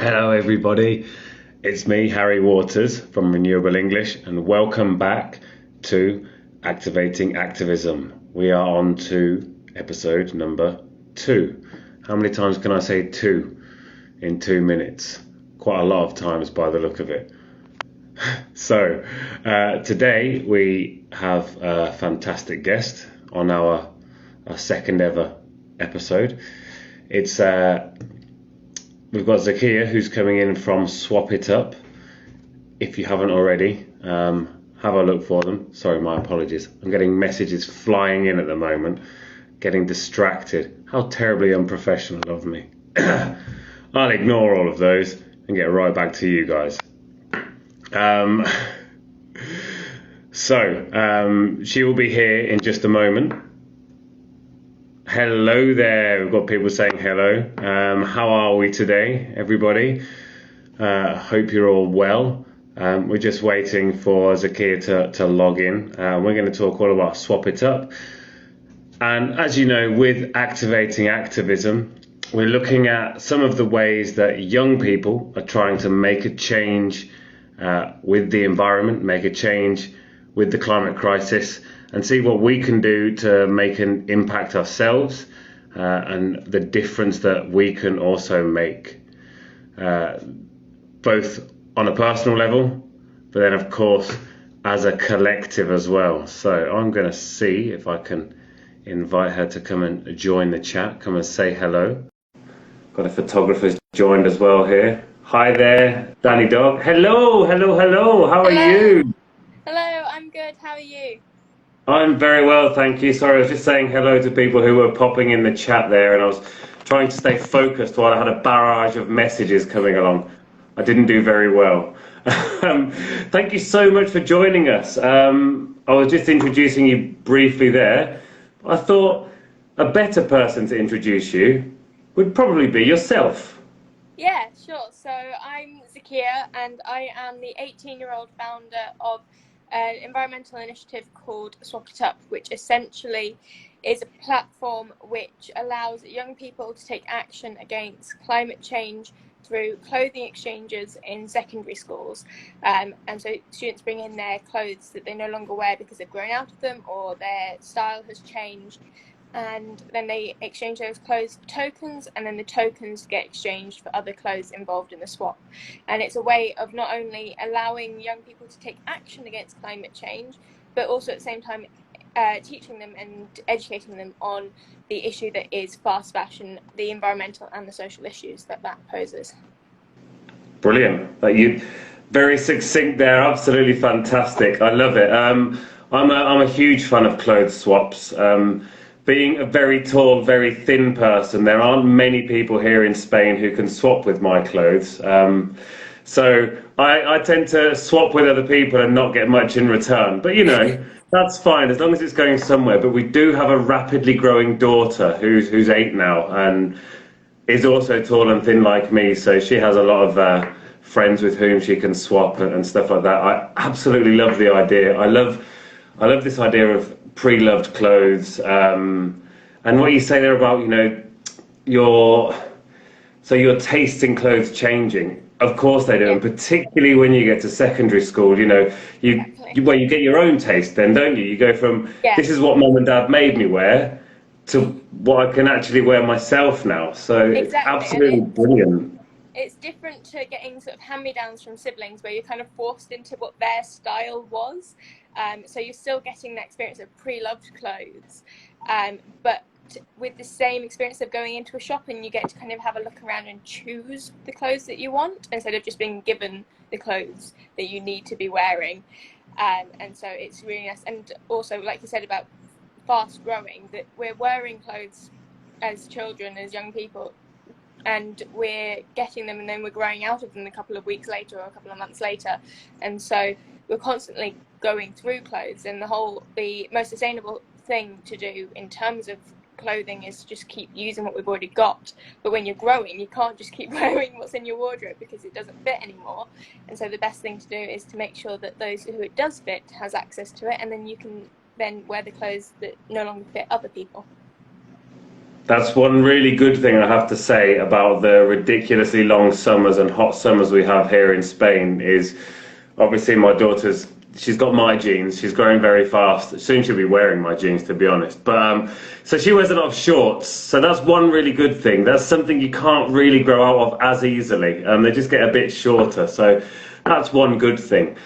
Hello, everybody. It's me, Harry Waters from Renewable English, and welcome back to Activating Activism. We are on to episode number 2. How many times can I say 2 in 2 minutes? Quite a lot of times by the look of it. So, today we have a fantastic guest on our second ever episode. It's We've got Zaquia, who's coming in from Swop It Up. If you haven't already, have a look for them. Sorry, my apologies. I'm getting messages flying in at the moment, getting distracted. How terribly unprofessional of me. I'll ignore all of those and get right back to you guys. She will be here in just a moment. Hello there. We've got people saying hello. How are we today, everybody? Hope you're all well. We're just waiting for Zaquia to log in. We're going to talk all about Swop It Up. And as you know, with Activating Activism, we're looking at some of the ways that young people are trying to make a change with the environment, make a change with the climate crisis, and see what we can do to make an impact ourselves and the difference that we can also make, both on a personal level, but then of course as a collective as well. So I'm going to see if I can invite her to come and join the chat, come and say hello. Got a photographer joined as well here. Hi there, Danny Dog. Hello, hello, hello. How are you? Hello, I'm good. How are you? I'm very well, thank you. Sorry, I was just saying hello to people who were popping in the chat there, and I was trying to stay focused while I had a barrage of messages coming along. I didn't do very well. Thank you so much for joining us. I was just introducing you briefly there. I thought a better person to introduce you would probably be yourself. Yeah, sure. So I'm Zaquia, and I am the 18-year-old founder of an environmental initiative called Swop It Up, which essentially is a platform which allows young people to take action against climate change through clothing exchanges in secondary schools. And so students bring in their clothes that they no longer wear because they've grown out of them or their style has changed. And then they exchange those clothes for tokens, and then the tokens get exchanged for other clothes involved in the swap. And it's a way of not only allowing young people to take action against climate change, but also at the same time teaching them and educating them on the issue that is fast fashion, the environmental and the social issues that poses. Brilliant. You very succinct there. Absolutely fantastic. I love it. I'm a huge fan of clothes swaps. Being a very tall, very thin person, there aren't many people here in Spain who can swap with my clothes. So I tend to swap with other people and not get much in return. But you know, that's fine as long as it's going somewhere. But we do have a rapidly growing daughter who's 8 now and is also tall and thin like me. So she has a lot of friends with whom she can swap and stuff like that. I absolutely love the idea. I love this idea of pre-loved clothes, and what you say there about, you know, your taste in clothes changing. Of course they do, and particularly when you get to secondary school, you know, you you get your own taste then, don't you? You go from this is what mum and dad made me wear to what I can actually wear myself now. So it's absolutely brilliant. It's different to getting sort of hand-me-downs from siblings where you're kind of forced into what their style was. So you're still getting the experience of pre-loved clothes, but with the same experience of going into a shop and you get to kind of have a look around and choose the clothes that you want instead of just being given the clothes that you need to be wearing. And so it's really nice. And also, like you said about fast growing, that we're wearing clothes as children, as young people, and we're getting them and then we're growing out of them a couple of weeks later or a couple of months later. And so we're constantly going through clothes, and the most sustainable thing to do in terms of clothing is just keep using what we've already got. But when you're growing, you can't just keep wearing what's in your wardrobe because it doesn't fit anymore. And so the best thing to do is to make sure that those who it does fit has access to it, and then you can then wear the clothes that no longer fit other people. That's one really good thing I have to say about the ridiculously long summers and hot summers we have here in Spain is obviously my she's got my genes. She's growing very fast. Soon she'll be wearing my jeans, to be honest. But so she wears a lot of shorts. So that's one really good thing. That's something you can't really grow out of as easily. They just get a bit shorter. So that's one good thing.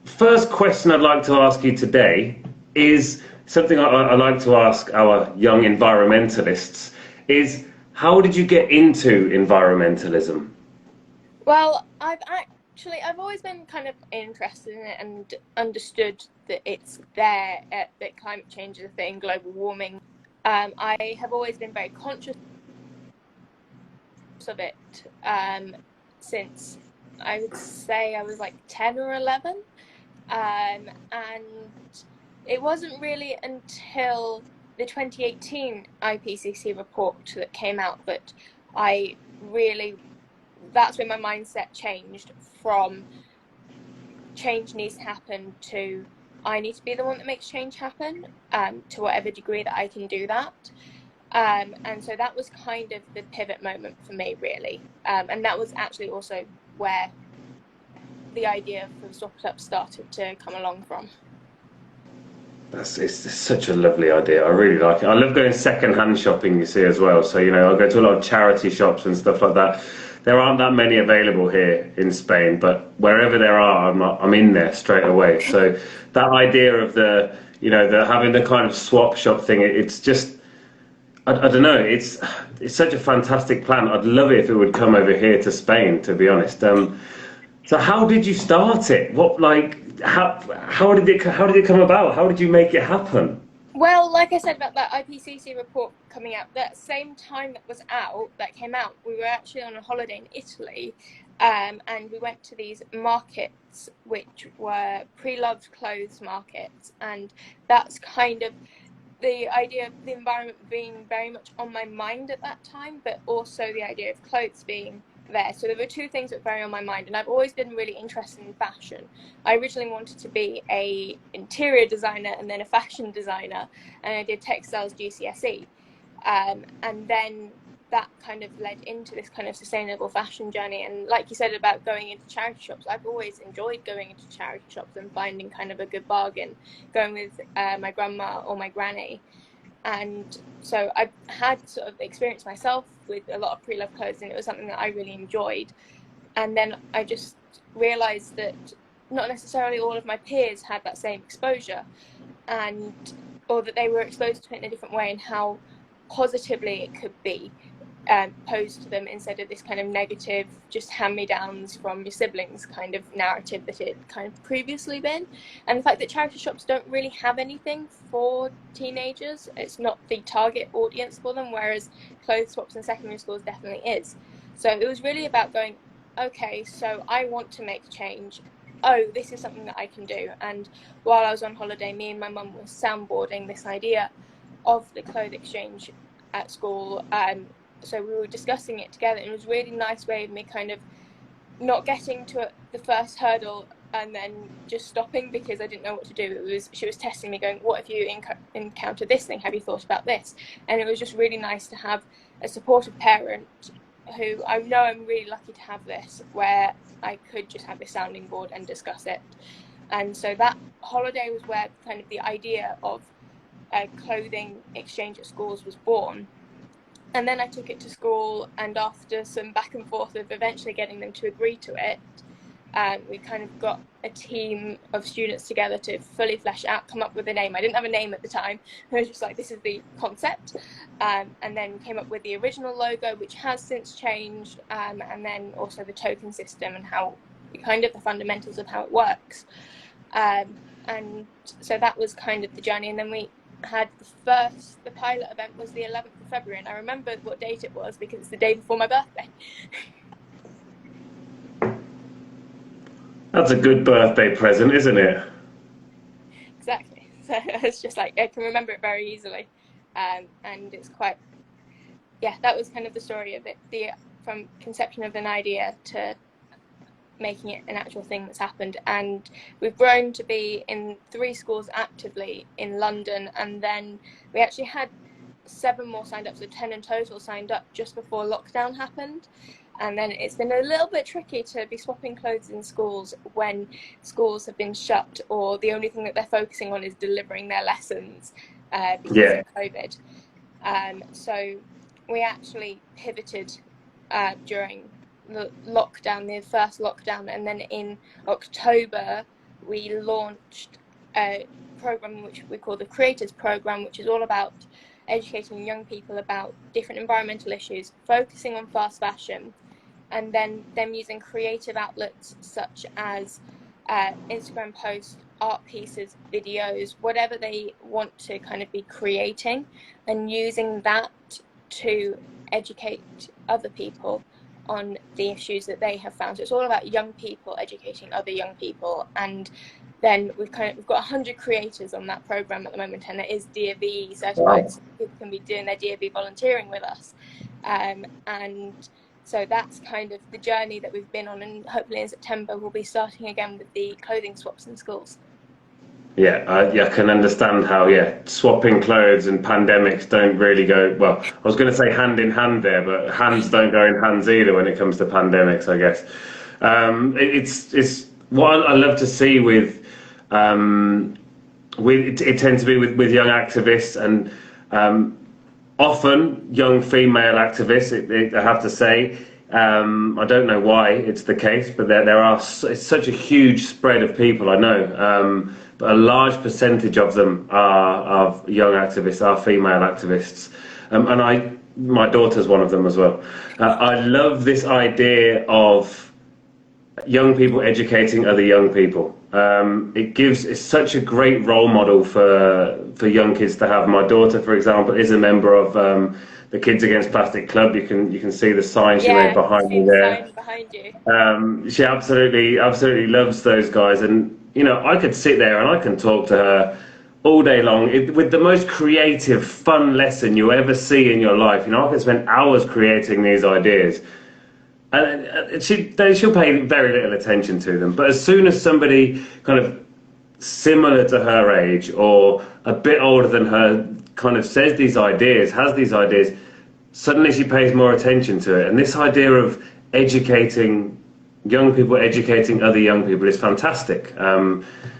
First question I'd like to ask you today is something I like to ask our young environmentalists is, how did you get into environmentalism? Well, I've always been kind of interested in it and understood that it's there, that climate change is a thing, global warming. I have always been very conscious of it since I would say I was like 10 or 11. And it wasn't really until the 2018 IPCC report that came out that that's when my mindset changed from change needs to happen to I need to be the one that makes change happen, to whatever degree that I can do that. And so that was kind of the pivot moment for me, really. And that was actually also where the idea for Swop Up started to come along from. It's such a lovely idea. I really like it. I love going second-hand shopping, you see, as well. So, you know, I go to a lot of charity shops and stuff like that. There aren't that many available here in Spain, but wherever there are, I'm in there straight away. So that idea of having the kind of swap shop thing, it's just, I don't know, it's such a fantastic plan. I'd love it if it would come over here to Spain, to be honest. So how did you start it? How did it come about? How did you make it happen? Well, like I said about that IPCC report coming out, that same time that came out, we were actually on a holiday in Italy, and we went to these markets, which were pre-loved clothes markets, and that's kind of the idea of the environment being very much on my mind at that time, but also the idea of clothes being there. So there were two things that were very on my mind, and I've always been really interested in fashion. I originally wanted to be a interior designer and then a fashion designer, and I did textiles GCSE, and then that kind of led into this kind of sustainable fashion journey. And like you said about going into charity shops, I've always enjoyed going into charity shops and finding kind of a good bargain, going with my grandma or my granny. And so I've had sort of experience myself with a lot of pre-loved clothes, and it was something that I really enjoyed. And then I just realised that not necessarily all of my peers had that same exposure, or that they were exposed to it in a different way, and how positively it could be posed to them instead of this kind of negative, just hand-me-downs from your siblings kind of narrative that it kind of previously been. And the fact that charity shops don't really have anything for teenagers, it's not the target audience for them, whereas clothes swaps in secondary schools definitely is. So it was really about going, okay, so I want to make change. Oh, this is something that I can do. And while I was on holiday, me and my mum were soundboarding this idea of the clothes exchange at school. So we were discussing it together, and it was a really nice way of me kind of not getting to the first hurdle and then just stopping because I didn't know what to do. She was testing me, going, what if you encounter this thing? Have you thought about this? And it was just really nice to have a supportive parent who I know I'm really lucky to have this, where I could just have this sounding board and discuss it. And so that holiday was where kind of the idea of clothing exchange at schools was born. And then I took it to school, and after some back and forth of eventually getting them to agree to it, we kind of got a team of students together to fully flesh out, come up with a name. I didn't have a name at the time. I was just like, this is the concept. And then came up with the original logo, which has since changed, and then also the token system and how kind of the fundamentals of how it works. And so that was kind of the journey. And then we had the pilot event was the 11th of February, and I remember what date it was because it's the day before my birthday. That's a good birthday present, isn't it? Exactly. So it's just like I can remember it very easily, and it's quite, that was kind of the story of it, from conception of an idea to making it an actual thing that's happened. And we've grown to be in 3 schools actively in London, and then we actually had 7 more signed up, so 10 in total signed up just before lockdown happened. And then it's been a little bit tricky to be swapping clothes in schools when schools have been shut, or the only thing that they're focusing on is delivering their lessons because of COVID. So we actually pivoted during the lockdown, the first lockdown, and then in October we launched a program which we call the Creators Program, which is all about educating young people about different environmental issues, focusing on fast fashion, and then them using creative outlets such as Instagram posts, art pieces, videos, whatever they want to kind of be creating, and using that to educate other people on the issues that they have found. So it's all about young people educating other young people. And then we've got 100 creators on that program at the moment, and it is DAV certified. Wow. So people can be doing their DAV volunteering with us, and so that's kind of the journey that we've been on, and hopefully in September we'll be starting again with the clothing swaps in schools. Yeah, I can understand how, swapping clothes and pandemics don't really go, well, I was going to say hand in hand there, but hands don't go in hands either when it comes to pandemics, I guess. It's what I love to see with it tends to be with young activists, and often young female activists, I have to say. I don't know why it's the case, but it's such a huge spread of people, I know. But a large percentage of them are young activists, are female activists. And my daughter's one of them as well. I love this idea of young people educating other young people. It's such a great role model for young kids to have. My daughter, for example, is a member of the Kids Against Plastic Club. You can see the sign she made behind me there. Sign behind you. She absolutely loves those guys, and I could sit there and I can talk to her all day long with the most creative, fun lesson you ever see in your life. I can spend hours creating these ideas. And she'll pay very little attention to them. But as soon as somebody kind of similar to her age or a bit older than her kind of has these ideas, suddenly she pays more attention to it. And this idea of educating young people, educating other young people is fantastic.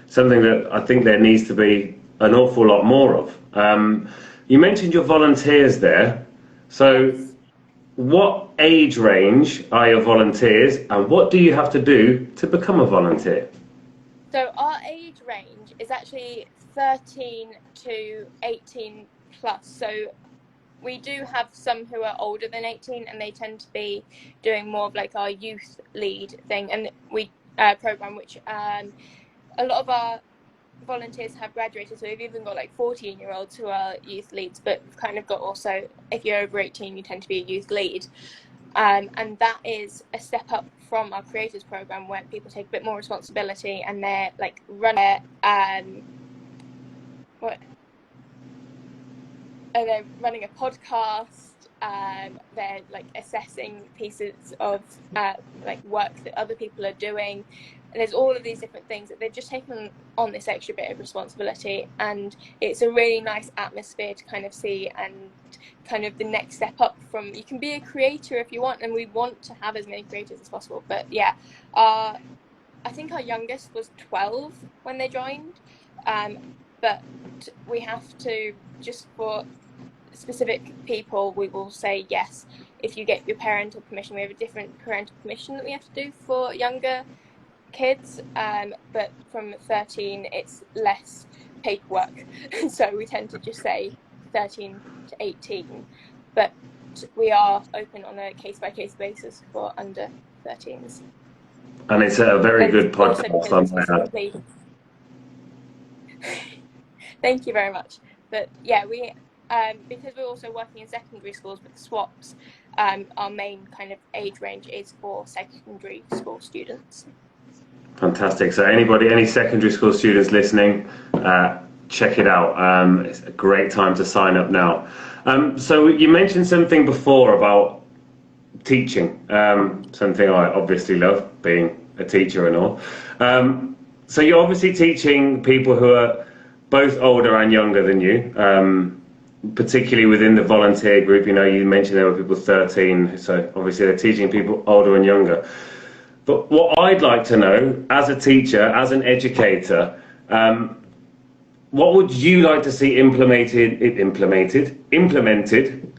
Something that I think there needs to be an awful lot more of. You mentioned your volunteers there. So what age range are your volunteers, and what do you have to do to become a volunteer? So our age range is actually 13 to 18 plus. So we do have some who are older than 18, and they tend to be doing more of like our youth lead thing, and we program which a lot of our volunteers have graduated, so we've even got like 14-year-olds who are youth leads, but we've kind of got also, if you're over 18 you tend to be a youth lead, and that is a step up from our creators program where people take a bit more responsibility, and they're like running they're running a podcast, they're like assessing pieces of like work that other people are doing, and there's all of these different things that they've just taken on this extra bit of responsibility, and it's a really nice atmosphere to kind of see, and kind of the next step up from, you can be a creator if you want, and we want to have as many creators as possible. But yeah, I think our youngest was 12 when they joined, but we have to, just for specific people, we will say yes if you get your parental permission. We have a different parental permission that we have to do for younger kids, but from 13 it's less paperwork, so we tend to just say 13 to 18, but we are open on a case-by-case basis for under 13s. And it's a very good podcast. Thank you very much. But yeah, we because we're also working in secondary schools with swaps, our main kind of age range is for secondary school students. Fantastic. So any secondary school students listening, check it out. It's a great time to sign up now. So you mentioned something before about teaching, something I obviously love, being a teacher and all. So you're obviously teaching people who are both older and younger than you. particularly within the volunteer group, you know, you mentioned there were people 13, so obviously they're teaching people older and younger. But what I'd like to know, as a teacher, as an educator, what would you like to see implemented,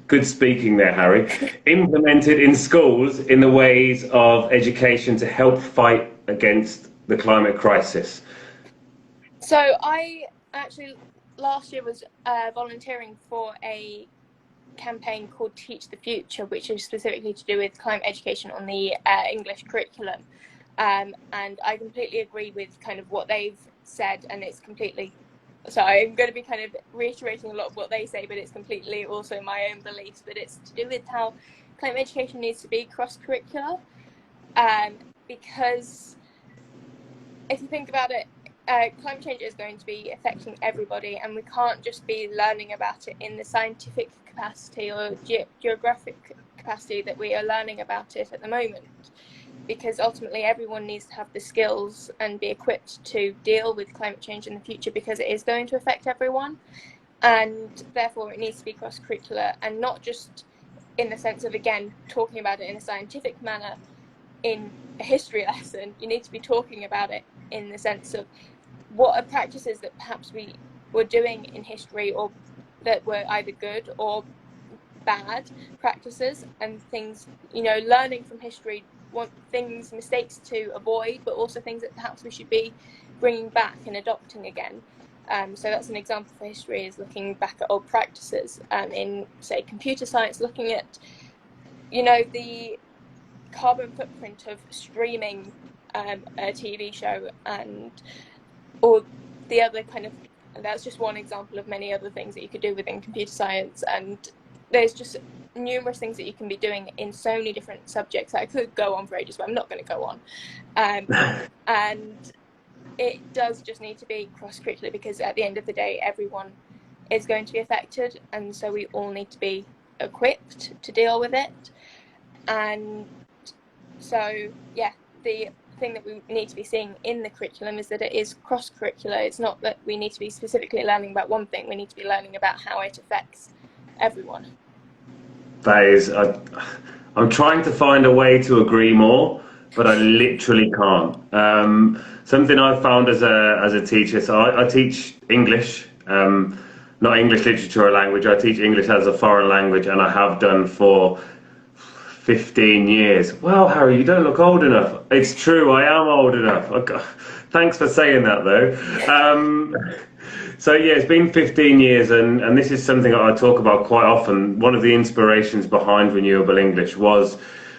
good speaking there, Harry, implemented in schools in the ways of education to help fight against the climate crisis? So I actually last year was volunteering for a campaign called Teach the Future, which is specifically to do with climate education on the English curriculum. And I completely agree with kind of what they've said, and it's completely, so I'm going to be kind of reiterating a lot of what they say, but it's completely also my own beliefs, but it's to do with how climate education needs to be cross-curricular, because if you think about it, climate change is going to be affecting everybody, and we can't just be learning about it in the scientific capacity or geographic capacity that we are learning about it at the moment, because ultimately everyone needs to have the skills and be equipped to deal with climate change in the future, because it is going to affect everyone, and therefore it needs to be cross-curricular, and not just in the sense of, again, talking about it in a scientific manner in a history lesson. You need to be talking about it in the sense of what are practices that perhaps we were doing in history, or that were either good or bad practices, and things, you know, learning from history, things, mistakes to avoid, but also things that perhaps we should be bringing back and adopting again. So that's an example for history, is looking back at old practices. In, say, computer science, looking at, you know, the carbon footprint of streaming a TV show, and or the other kind of, that's just one example of many other things that you could do within computer science, and there's just numerous things that you can be doing in so many different subjects. I could go on for ages, but I'm not going to go on. And it does just need to be cross-curricular, because at the end of the day, everyone is going to be affected, and so we all need to be equipped to deal with it. And so, yeah, the thing that we need to be seeing in the curriculum is that it is cross-curricular. It's not that we need to be specifically learning about one thing, we need to be learning about how it affects everyone. That is, I'm trying to find a way to agree more, but I literally can't. Something I've found as a teacher, so I teach English, not English literature or language, I teach English as a foreign language, and I have done for 15 years. Well, Harry, you don't look old enough. It's true, I am old enough. Thanks for saying that, though. So yeah, it's been 15 years, and this is something I talk about quite often. One of the inspirations behind Renewable English was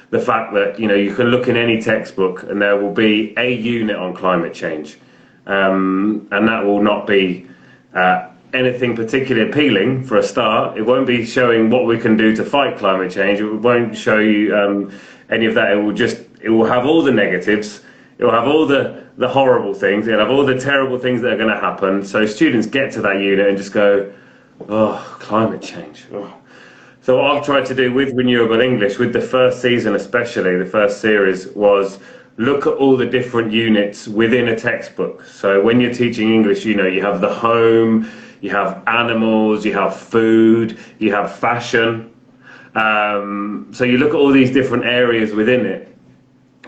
the fact that, you know, you can look in any textbook and there will be a unit on climate change, and that will not be anything particularly appealing for a start. It won't be showing what we can do to fight climate change. It won't show you any of that. It will have all the negatives. It will have all the horrible things. It'll have all the terrible things that are going to happen. So students get to that unit and just go, oh, climate change. Oh. So what I've tried to do with Renewable English, with the first season especially, the first series, was look at all the different units within a textbook. So when you're teaching English, you know, you have the home, you have animals, you have food, you have fashion. So you look at all these different areas within it.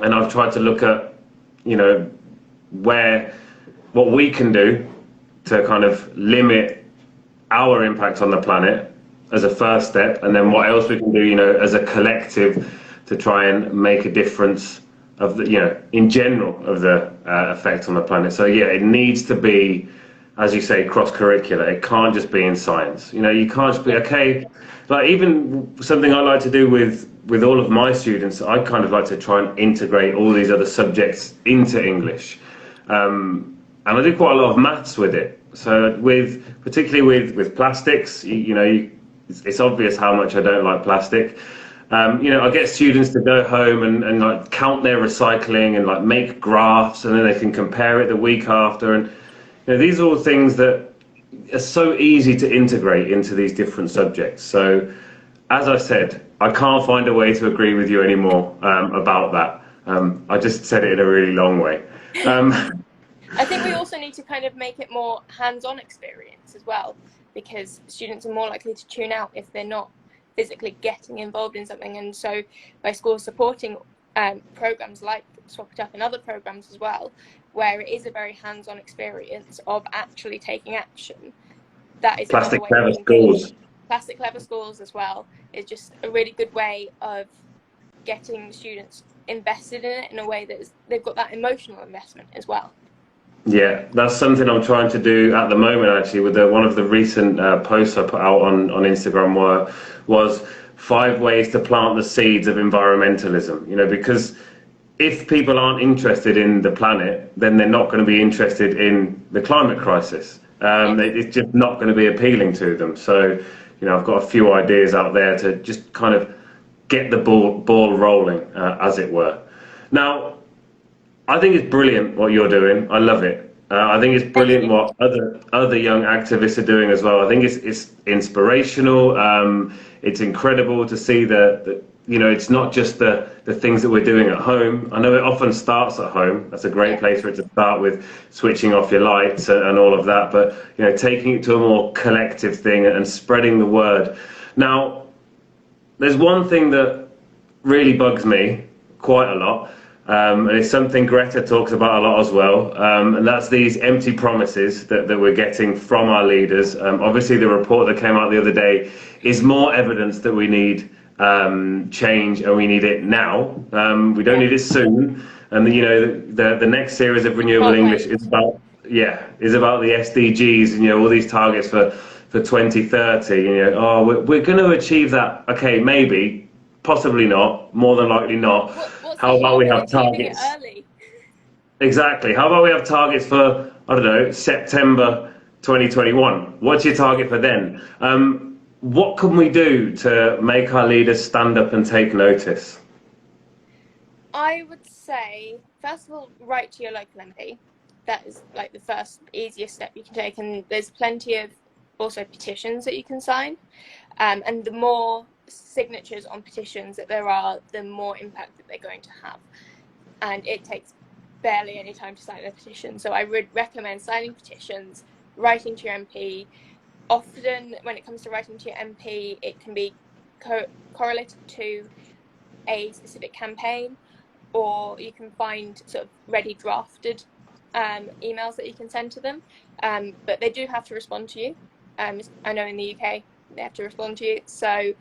And I've tried to look at, you know, what we can do to kind of limit our impact on the planet as a first step, and then what else we can do, you know, as a collective to try and make a difference of the, you know, in general of the effect on the planet. So yeah, it needs to be, as you say, cross-curricular. It can't just be in science. You know, you can't just be, okay, like even something I like to do with all of my students, I kind of like to try and integrate all these other subjects into English. And I do quite a lot of maths with it. So particularly with plastics, you know, it's obvious how much I don't like plastic. You know, I get students to go home and like count their recycling and like make graphs, and then they can compare it the week after. And you know, these are all things that are so easy to integrate into these different subjects. So, as I said, I can't find a way to agree with you anymore about that. I just said it in a really long way. I think we also need to kind of make it more hands-on experience as well. because students are more likely to tune out if they're not physically getting involved in something. And so by schools supporting programs like Swop It Up and other programs as well, where it is a very hands-on experience of actually taking action, that is another way Clever schools. Plastic Clever Schools as well is just a really good way of getting students invested in it in a way that they've got that emotional investment as well. Yeah, that's something I'm trying to do at the moment, actually, with one of the recent posts I put out on Instagram was 5 ways to plant the seeds of environmentalism. You know, because if people aren't interested in the planet, then they're not going to be interested in the climate crisis. It's just not going to be appealing to them. So, you know, I've got a few ideas out there to just kind of get the ball rolling, as it were. Now, I think it's brilliant what you're doing. I love it. I think it's brilliant what other young activists are doing as well. I think it's inspirational. It's incredible to see that you know, it's not just the things that we're doing at home. I know it often starts at home. That's a great place for it to start, with switching off your lights and all of that. But, you know, taking it to a more collective thing and spreading the word. Now, there's one thing that really bugs me quite a lot. And it's something Greta talks about a lot as well, and that's these empty promises that we're getting from our leaders. Obviously, the report that came out the other day is more evidence that we need change, and we need it now. We don't need it soon. And you know, the next series of Renewable English is about the SDGs, and you know, all these targets for 2030. You know, we're going to achieve that. Okay, maybe, possibly not. More than likely not. How about we have targets? Exactly. How about we have targets for, I don't know, September 2021? What's your target for then? What can we do to make our leaders stand up and take notice? I would say, first of all, write to your local MP. That is like the first easiest step you can take, and there's plenty of also petitions that you can sign, and the more signatures on petitions that there are, the more impact that they're going to have. And it takes barely any time to sign a petition, so I would recommend signing petitions, writing to your MP. Often when it comes to writing to your MP, it can be correlated to a specific campaign, or you can find sort of ready drafted emails that you can send to them, but they do have to respond to you. I know in the UK they have to respond to you, so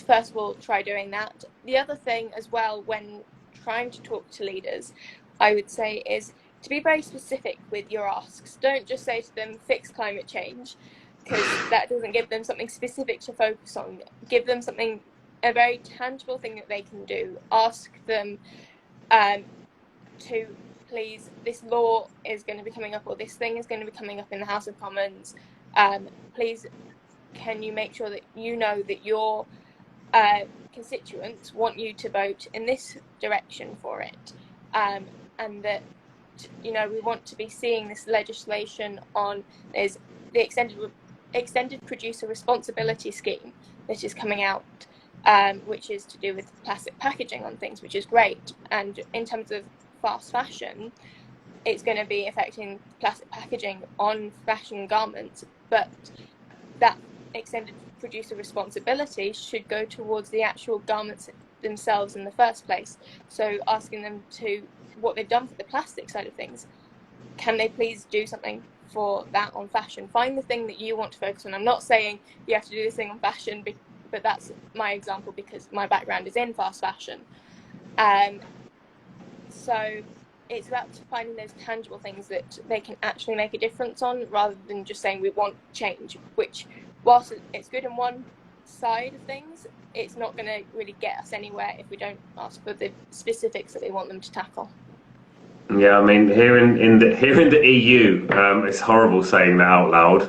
first of all, try doing that. The other thing as well, when trying to talk to leaders, I would say, is to be very specific with your asks. Don't just say to them, fix climate change, because that doesn't give them something specific to focus on. Give them something, a very tangible thing that they can do. Ask them to please, this law is going to be coming up, or this thing is going to be coming up in the House of Commons. Please, can you make sure that you know that your constituents want you to vote in this direction for it, and that, you know, we want to be seeing this legislation on, there's the extended producer responsibility scheme that is coming out, which is to do with plastic packaging on things, which is great. And in terms of fast fashion, it's going to be affecting plastic packaging on fashion garments, but that extended producer responsibility should go towards the actual garments themselves in the first place. So asking them to, what they've done for the plastic side of things, can they please do something for that on fashion? Find the thing that you want to focus on. I'm not saying you have to do this thing on fashion, but that's my example because my background is in fast fashion. So it's about finding those tangible things that they can actually make a difference on, rather than just saying we want change, which, whilst it's good in one side of things, it's not going to really get us anywhere if we don't ask for the specifics that we want them to tackle. Yeah, I mean, here in the EU, it's horrible saying that out loud.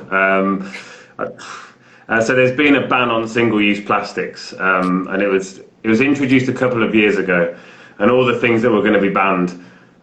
So there's been a ban on single-use plastics, and it was introduced a couple of years ago, and all the things that were going to be banned.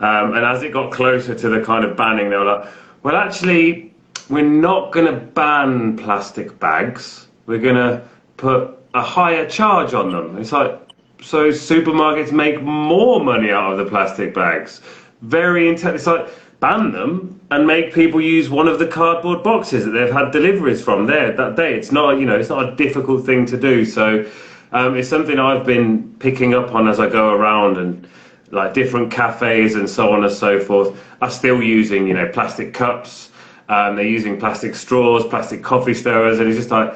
And as it got closer to the kind of banning, they were like, well, actually, we're not going to ban plastic bags. We're going to put a higher charge on them. It's like, so supermarkets make more money out of the plastic bags. Very intense. It's like, ban them and make people use one of the cardboard boxes that they've had deliveries from there that day. It's not, it's not a difficult thing to do. So it's something I've been picking up on as I go around, and like different cafes and so on and so forth are still using, plastic cups. They're using plastic straws, plastic coffee stirrers, and it's just like,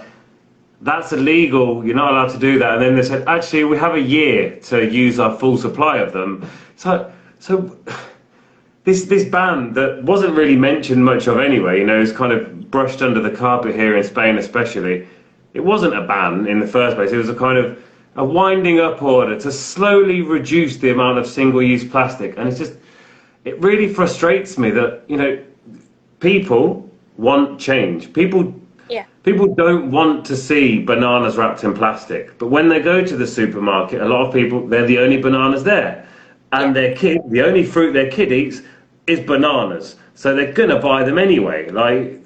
that's illegal. You're not allowed to do that. And then they said, actually, we have a year to use our full supply of them. So this ban that wasn't really mentioned much of anyway, it's kind of brushed under the carpet here in Spain especially. It wasn't a ban in the first place. It was a kind of a winding up order to slowly reduce the amount of single-use plastic. And it really frustrates me that, people want change. People don't want to see bananas wrapped in plastic. But when they go to the supermarket, a lot of people, they're the only bananas there. And the only fruit their kid eats is bananas. So they're going to buy them anyway. Like,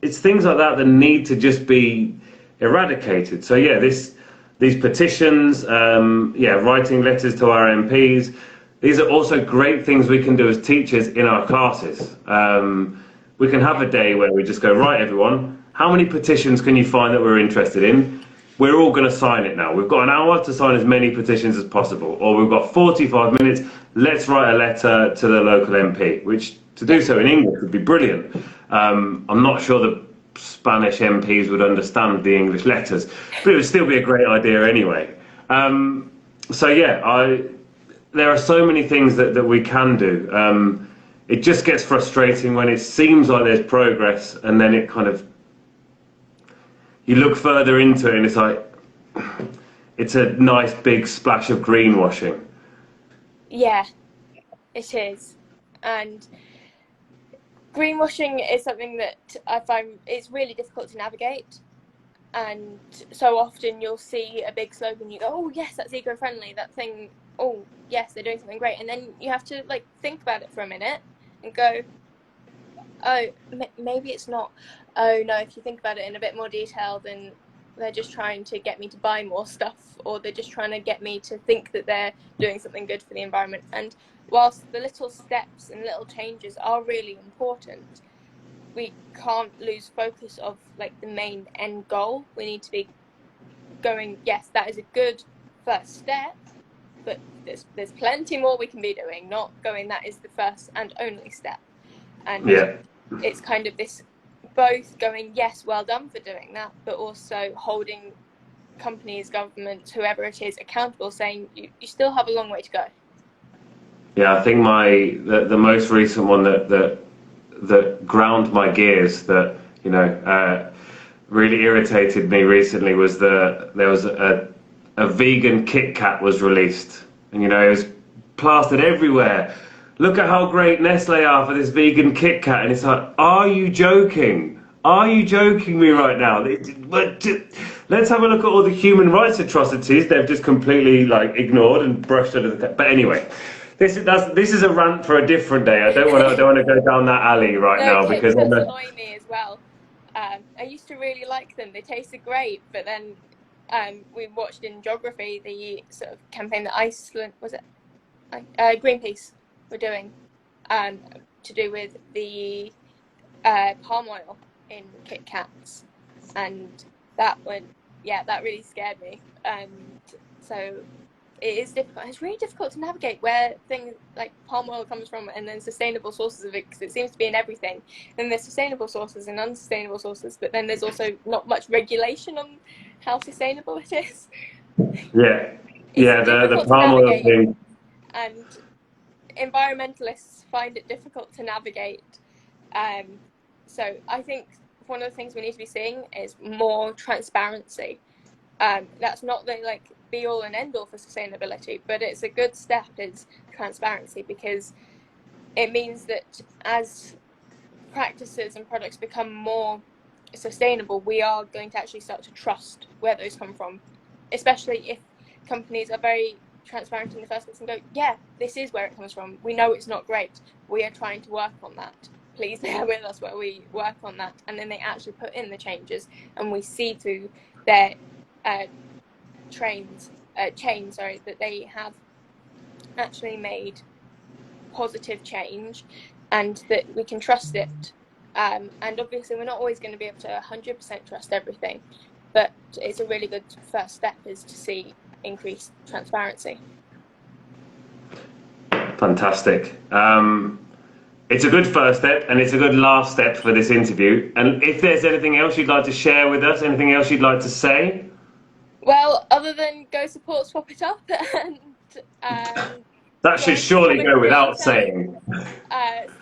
it's things like that that need to just be eradicated. So yeah, these petitions, writing letters to our MPs, these are also great things we can do as teachers in our classes. We can have a day where we just go, right, everyone, how many petitions can you find that we're interested in? We're all going to sign it now. We've got an hour to sign as many petitions as possible, or we've got 45 minutes. Let's write a letter to the local MP, which to do so in English would be brilliant. I'm not sure the Spanish MPs would understand the English letters, but it would still be a great idea anyway. There are so many things that we can do. It just gets frustrating when it seems like there's progress, and then it kind of, you look further into it and it's like, it's a nice big splash of greenwashing. Yeah, it is. And greenwashing is something that I find it's really difficult to navigate. And so often you'll see a big slogan, you go, oh yes, that's eco-friendly, that thing, oh yes, they're doing something great. And then you have to think about it for a minute and go, oh, maybe it's not. Oh no, if you think about it in a bit more detail, then they're just trying to get me to buy more stuff, or they're just trying to get me to think that they're doing something good for the environment. And whilst the little steps and little changes are really important, we can't lose focus of the main end goal. We need to be going, yes, that is a good first step, but there's plenty more we can be doing, not going, that is the first and only step. And it's kind of this, both going, yes, well done for doing that, but also holding companies, governments, whoever it is, accountable, saying you still have a long way to go. Yeah, I think the most recent one that ground my gears, that really irritated me recently, was there was a vegan Kit Kat was released, and it was plastered everywhere. Look at how great Nestle are for this vegan Kit Kat, and it's like, are you joking? Are you joking me right now? Let's have a look at all the human rights atrocities they've just completely ignored and brushed under the. But anyway, this is a rant for a different day. I don't want to go down that alley right now, because Kit Kats annoy me as well. I used to really like them. They tasted great, but then we watched in geography the sort of campaign that Iceland, was it Greenpeace, were doing, to do with the palm oil in Kit Kats, and that really scared me. And so it is difficult. It's really difficult to navigate where things like palm oil comes from, and then sustainable sources of it, because it seems to be in everything. And there's sustainable sources and unsustainable sources, but then there's also not much regulation on how sustainable it is. The palm oil thing. And environmentalists find it difficult to navigate. So I think one of the things we need to be seeing is more transparency. That's not the be all and end all for sustainability, but it's a good step, is transparency, because it means that as practices and products become more sustainable, we are going to actually start to trust where those come from, especially if companies are very transparent in the first place and go, yeah, this is where it comes from. We know it's not great. We are trying to work on that. Please bear with us while we work on that. And then they actually put in the changes, and we see through their chain, that they have actually made positive change, and that we can trust it. And obviously we're not always going to be able to 100% trust everything, but it's a really good first step is to see increased transparency. Fantastic. It's a good first step and it's a good last step for this interview. And if there's anything else you'd like to share with us, anything else you'd like to say? Well, other than go support Swap It Up and that should surely go without saying.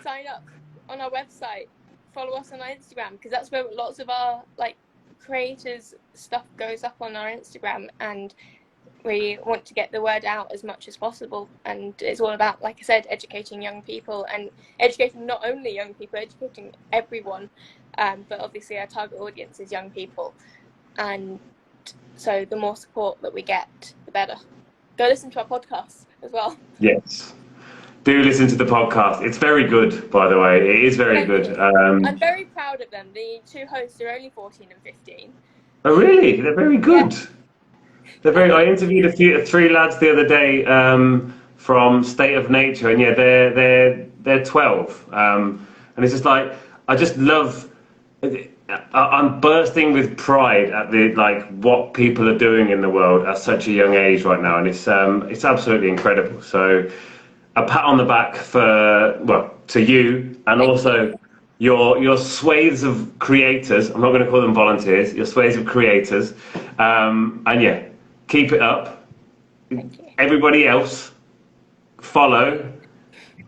Sign up on our website, follow us on our Instagram, because that's where lots of our creators stuff goes up on our Instagram, and we want to get the word out as much as possible. And it's all about, like I said, educating young people, and educating not only young people, educating everyone, but obviously our target audience is young people, and so the more support that we get, the better. Go listen to our podcast as well. Yes, do listen to the podcast. It's very good, by the way. It is very good. I'm very proud of them. The two hosts are only 14 and 15. Oh really? They're very good. Yeah. They're very. I interviewed three lads the other day from State of Nature, and yeah, they're 12, and it's just like I just love. I'm bursting with pride at the what people are doing in the world at such a young age right now, and it's absolutely incredible. So a pat on the back to you, and also your swathes of creators. I'm not going to call them volunteers. Your swathes of creators, and yeah, keep it up. Everybody else, follow.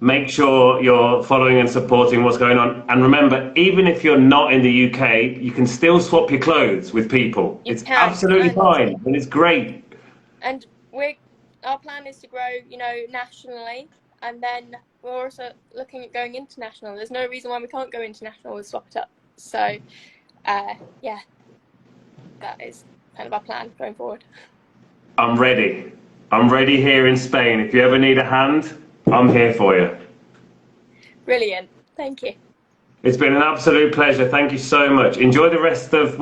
Make sure you're following and supporting what's going on. And remember, even if you're not in the UK, you can still swap your clothes with people. It's absolutely fine, and it's great. And our plan is to grow, nationally, and then we're also looking at going international. There's no reason why we can't go international with Swap It Up. So, yeah, that is kind of our plan going forward. I'm ready. I'm ready here in Spain. If you ever need a hand, I'm here for you. Brilliant. Thank you. It's been an absolute pleasure. Thank you so much. Enjoy the rest of,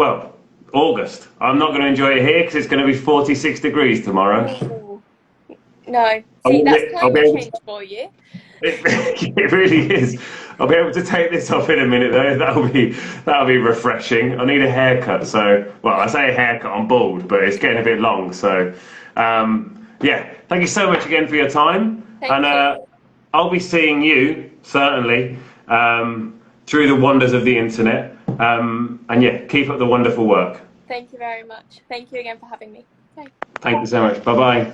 August. I'm not going to enjoy it here because it's going to be 46 degrees tomorrow. Ooh. No. See, that's climate change for you. It really is. I'll be able to take this off in a minute though. That'll be refreshing. I need a haircut. So, I say a haircut, I'm bald, but it's getting a bit long. So, yeah. Thank you so much again for your time. Thank you. I'll be seeing you, certainly, through the wonders of the internet. And yeah, keep up the wonderful work. Thank you very much. Thank you again for having me. Thanks. Thank you so much. Bye-bye.